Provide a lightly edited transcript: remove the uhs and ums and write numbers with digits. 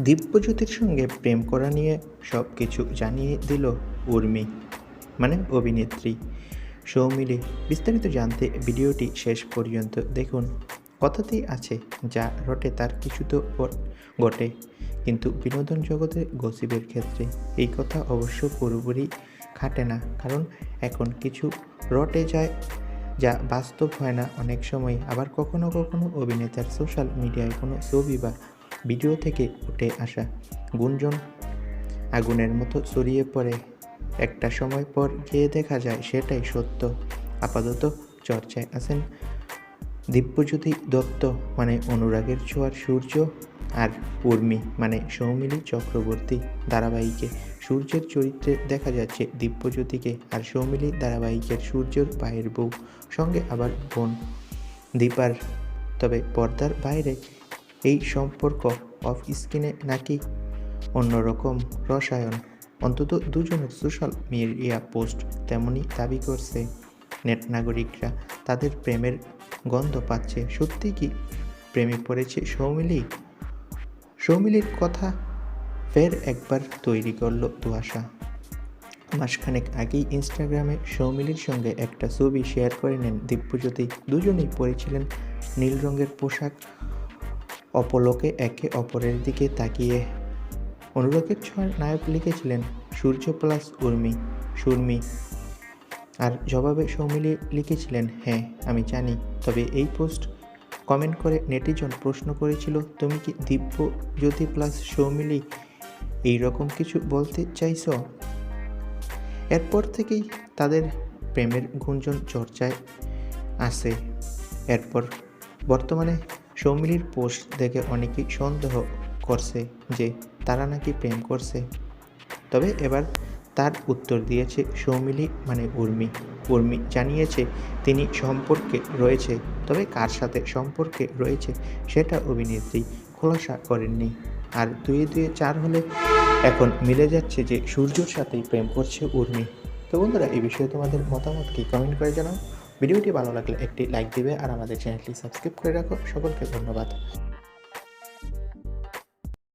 দিব্যজ্যোতির সঙ্গে প্রেম করা নিয়ে সব কিছু জানিয়ে দিল উর্মি, মানে অভিনেত্রী সৌমিলি। বিস্তারিত জানতে ভিডিওটি শেষ পর্যন্ত দেখুন। কথাতেই আছে, যা রটে তার কিছু তো ঘটে, কিন্তু বিনোদন জগতের গসিপের ক্ষেত্রে এই কথা অবশ্য পুরোপুরি খাটে না, কারণ এখন কিছু রটে যায় যা বাস্তব হয় না অনেক সময়। আবার কখনো কখনো অভিনেতার সোশ্যাল মিডিয়ায় কোনো ছবি বা ভিডিও থেকে উঠে আসা গুঞ্জন আগুনের মতো ছড়িয়ে পড়ে, একটা সময় পর গিয়ে দেখা যায় সেটাই সত্য। আপাতত চর্চায় আছেন দিব্যজ্যোতি দত্ত, মানে অনুরাগের ছোঁয়ার সূর্য, আর উর্মি, মানে সৌমিলি চক্রবর্তী। ধারাবাহিকে সূর্যের চরিত্রে দেখা যাচ্ছে দিব্যজ্যোতিকে, আর সৌমিলি ধারাবাহিকের সূর্যের ভাইয়ের বউ, সঙ্গে আবার বোন দীপার। তবে পর্দার বাইরে এই সম্পর্ক অফ স্ক্রিনে নাকি অন্যরকম রসায়ন। অন্তত দুজনের সোশ্যাল মিডিয়া পোস্ট তেমনই দাবি করছে। নেট নাগরিকরা তাদের প্রেমের গন্ধ পাচ্ছে। সত্যি কি প্রেমে পড়েছে সৌমিলি? সৌমিলির কথা ফের একবার তৈরি করল ধোঁয়াশা। মাসখানেক আগেই ইনস্টাগ্রামে সৌমিলির সঙ্গে একটা ছবি শেয়ার করে নেন দিব্যজ্যোতি। দুজনেই পরেছিলেন নীল রঙের পোশাক, অপলকে একে অপরের দিকে তাকিয়ে। অনুরাগের ছোঁয়ার নায়ক লিখেছিলেন সূর্য প্লাস সুরমি, আর জবাবে সৌমিলি লিখেছিলেন হ্যাঁ আমি জানি। তবে এই পোস্ট কমেন্ট করে নেটিজন প্রশ্ন করেছিল, তুমি কি দিব্যজ্যোতি প্লাস সৌমিলি এইরকম কিছু বলতে চাইছ? এরপর থেকেই তাদের প্রেমের গুঞ্জন চর্চায় আসে। এরপর বর্তমানে সৌমিলির পোস্ট দেখে অনেকেই সন্দেহ করছে যে তারা নাকি প্রেম করছে। তবে এবার তার উত্তর দিয়েছে সৌমিলি, মানে উর্মি জানিয়েছে তিনি সম্পর্কে রয়েছে, তবে কার সাথে সম্পর্কে রয়েছে সেটা অভিনেত্রী খোলাসা করেননি। আর দুয়ে দুয়ে চার হলে এখন মিলে যাচ্ছে যে সূর্যর সাথেই প্রেম করছে উর্মি। তো বন্ধুরা, এই বিষয়ে তোমাদের মতামত কি কমেন্ট করে জানাও। ভিডিওটি ভালো লাগলে একটি লাইক দিবে আর আমাদের চ্যানেলটি সাবস্ক্রাইব করে রাখো। সকলকে ধন্যবাদ।